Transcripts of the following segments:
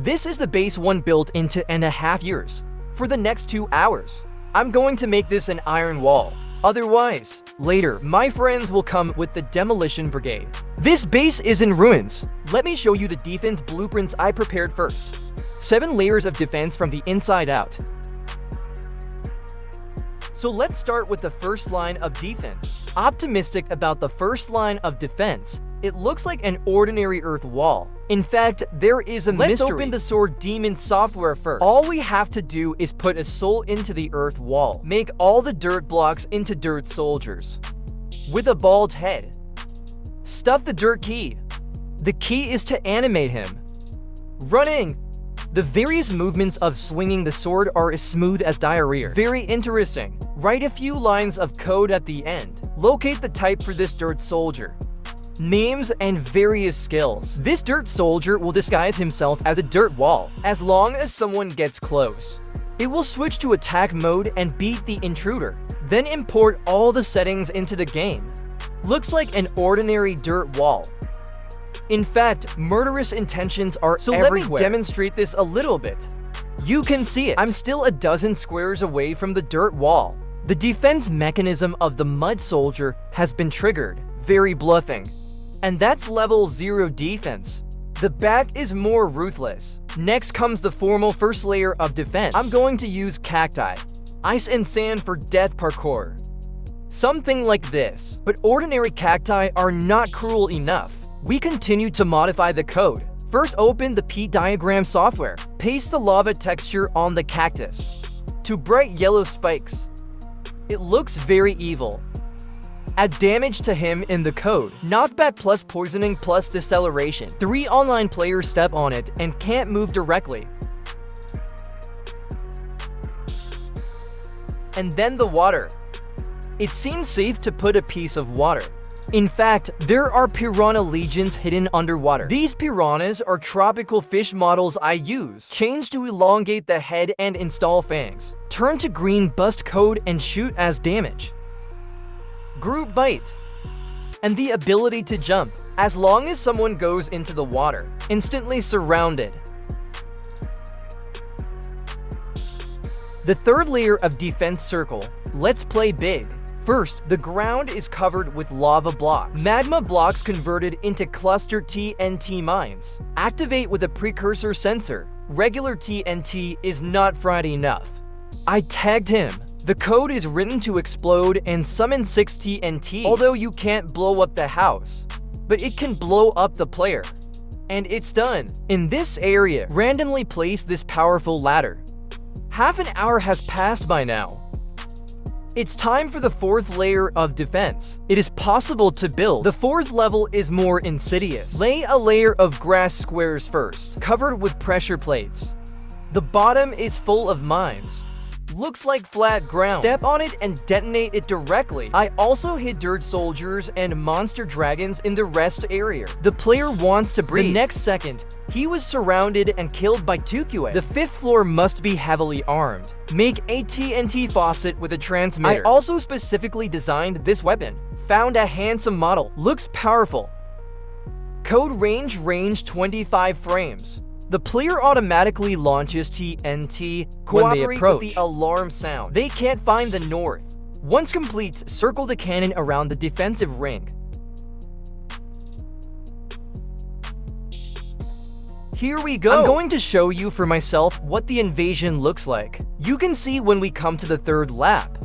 This is the base one built in 2.5 years. For the next 2 hours, I'm going to make this an iron wall. Otherwise, later, my friends will come with the demolition brigade. This base is in ruins. Let me show you the defense blueprints I prepared first. 7 layers of defense from the inside out. So let's start with the first line of defense. Optimistic about the first line of defense. It looks like an ordinary earth wall. In fact, there is a mystery. Let's open the sword demon software first. All we have to do is put a soul into the earth wall. Make all the dirt blocks into dirt soldiers. With a bald head. Stuff the dirt key. The key is to animate him. Running. The various movements of swinging the sword are as smooth as diarrhea. Very interesting. Write a few lines of code at the end. Locate the type for this dirt soldier. Names and various skills. This dirt soldier will disguise himself as a dirt wall as long as someone gets close. It will switch to attack mode and beat the intruder. Then import all the settings into the game. Looks like an ordinary dirt wall. In fact, murderous intentions are everywhere. Let me demonstrate this a little bit. You can see it. I'm still a dozen squares away from the dirt wall. The defense mechanism of the mud soldier has been triggered. Very bluffing. And that's level 0 defense. The back is more ruthless. Next comes the formal first layer of defense. I'm going to use cacti, ice and sand for death parkour. Something like this. But ordinary cacti are not cruel enough. We continue to modify the code. First, open the P-diagram software. Paste the lava texture on the cactus. To bright yellow spikes. It looks very evil. Add damage to him in the code. Knockback plus poisoning plus deceleration. 3 online players step on it and can't move directly. And then the water. It seems safe to put a piece of water. In fact, there are piranha legions hidden underwater. These piranhas are tropical fish models I use. Change to elongate the head and install fangs. Turn to green bust code and shoot as damage. Group bite. And the ability to jump. As long as someone goes into the water. Instantly surrounded. The third layer of defense circle. Let's play big. First, the ground is covered with lava blocks. Magma blocks converted into cluster TNT mines. Activate with a precursor sensor. Regular TNT is not fried enough. I tagged him. The code is written to explode and summon 6 TNTs. Although you can't blow up the house, but it can blow up the player. And it's done. In this area, randomly place this powerful ladder. Half an hour has passed by now. It's time for the 4th layer of defense. It is possible to build. The 4th level is more insidious. Lay a layer of grass squares first, covered with pressure plates. The bottom is full of mines. Looks like flat ground. Step on it and detonate it directly. I also hid dirt soldiers and monster dragons in the rest area. The player wants to breathe. The next second, he was surrounded and killed by 2QA. The 5th floor must be heavily armed. Make a TNT faucet with a transmitter. I also specifically designed this weapon. Found a handsome model. Looks powerful. Code range 25 frames. The player automatically launches TNT when they approach. With the alarm sound. They can't find the north. Once complete, circle the cannon around the defensive ring. Here we go. I'm going to show you for myself what the invasion looks like. You can see when we come to the 3rd lap.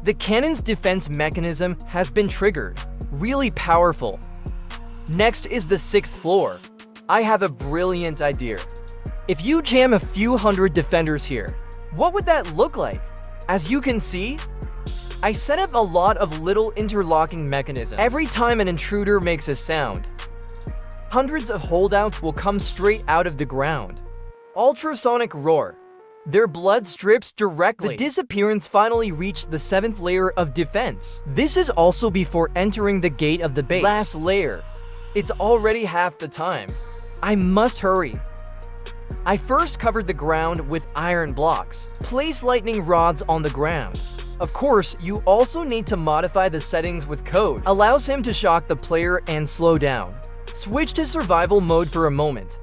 The cannon's defense mechanism has been triggered. Really powerful. Next is the 6th floor. I have a brilliant idea. If you jam a few hundred defenders here, what would that look like? As you can see, I set up a lot of little interlocking mechanisms. Every time an intruder makes a sound, hundreds of holdouts will come straight out of the ground. Ultrasonic roar. Their blood strips directly. The disappearance finally reached the 7th layer of defense. This is also before entering the gate of the base. Last layer. It's already half the time. I must hurry. I first covered the ground with iron blocks. Place lightning rods on the ground. Of course, you also need to modify the settings with code. Allows him to shock the player and slow down. Switch to survival mode for a moment.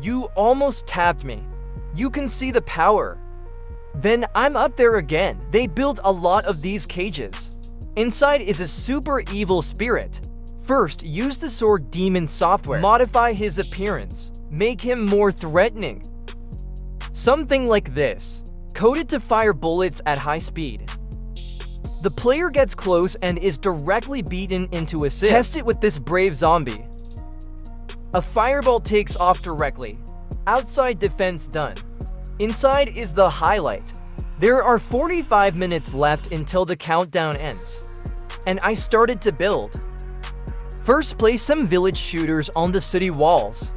You almost tapped me. You can see the power. Then I'm up there again. They built a lot of these cages. Inside is a super evil spirit. First, use the sword demon software. Modify his appearance. Make him more threatening. Something like this. Coded to fire bullets at high speed. The player gets close and is directly beaten into a sieve. Test it with this brave zombie. A fireball takes off directly. Outside defense done. Inside is the highlight. There are 45 minutes left until the countdown ends. And I started to build. First, place some village shooters on the city walls.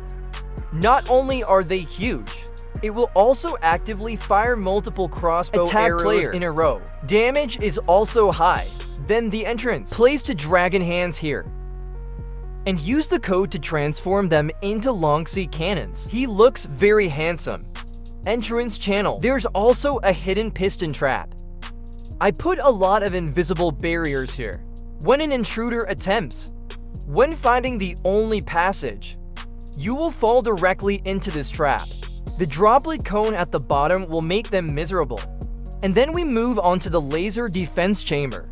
Not only are they huge, it will also actively fire multiple crossbow arrows in a row. Damage is also high. Then the entrance. Place the dragon hands here. And use the code to transform them into long sea cannons. He looks very handsome. Entrance channel. There's also a hidden piston trap. I put a lot of invisible barriers here. When an intruder attempts, when finding the only passage, you will fall directly into this trap. The droplet cone at the bottom will make them miserable. And then we move on to the laser defense chamber.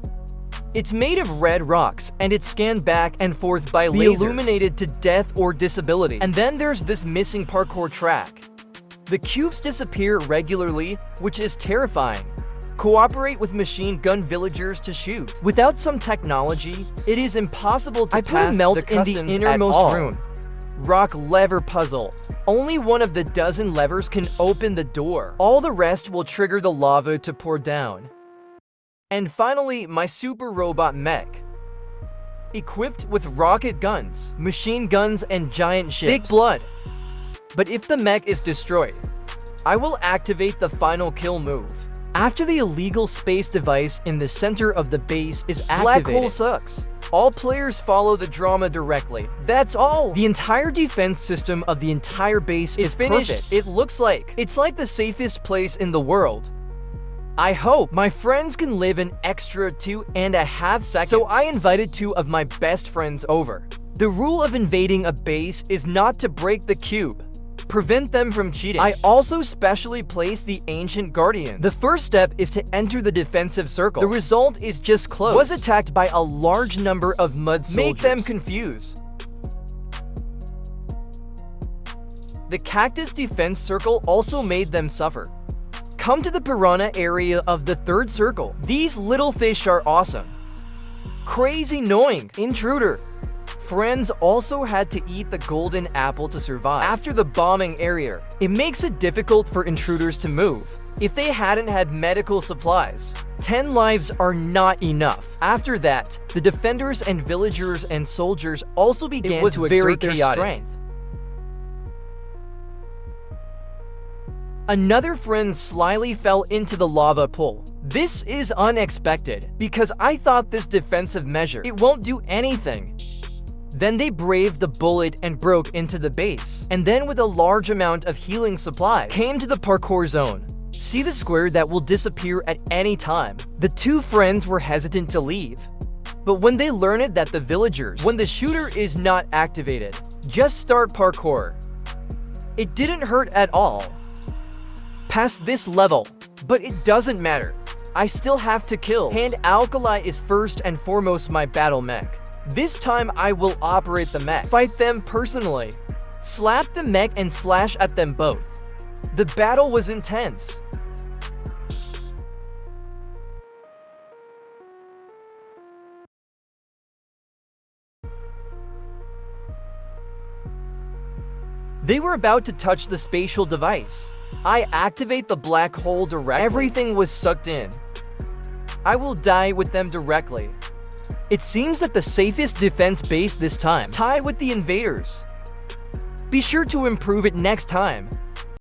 It's made of red rocks and it's scanned back and forth by lasers. Be illuminated to death or disability. And then there's this missing parkour track. The cubes disappear regularly, which is terrifying. Cooperate with machine gun villagers to shoot. Without some technology, it is impossible to pass the customs in the innermost room. Rock lever puzzle. Only one of the dozen levers can open the door. All the rest will trigger the lava to pour down. And finally, my super robot mech. Equipped with rocket guns, machine guns, and giant ships. Big blood. But if the mech is destroyed, I will activate the final kill move. After the illegal space device in the center of the base is activated. Black hole sucks. All players follow the drama directly. That's all. The entire defense system of the entire base is finished. Perfect. It looks like it's like the safest place in the world. I hope my friends can live an extra 2.5 seconds. So I invited 2 of my best friends over. The rule of invading a base is not to break the cube. Prevent them from cheating. I also specially placed the Ancient Guardians. The first step is to enter the defensive circle. The result is just close. Was attacked by a large number of mud soldiers. Make them confused. The cactus defense circle also made them suffer. Come to the piranha area of the third circle. These little fish are awesome. Crazy annoying. Intruder. Friends also had to eat the golden apple to survive. After the bombing area, it makes it difficult for intruders to move. If they hadn't had medical supplies, 10 lives are not enough. After that, the defenders and villagers and soldiers also began to exert their strength. Another friend slyly fell into the lava pool. This is unexpected, because I thought this defensive measure, it won't do anything. Then they braved the bullet and broke into the base. And then with a large amount of healing supplies, came to the parkour zone. See the square that will disappear at any time. The 2 friends were hesitant to leave. But when they learned that the villagers, when the shooter is not activated, just start parkour. It didn't hurt at all. Past this level, but it doesn't matter. I still have to kill. Hand Alkali is first and foremost my battle mech. This time I will operate the mech. Fight them personally. Slap the mech and slash at them both. The battle was intense. They were about to touch the spatial device. I activate the black hole directly. Everything was sucked in. I will die with them directly. It seems that the safest defense base this time, tied with the invaders. Be sure to improve it next time.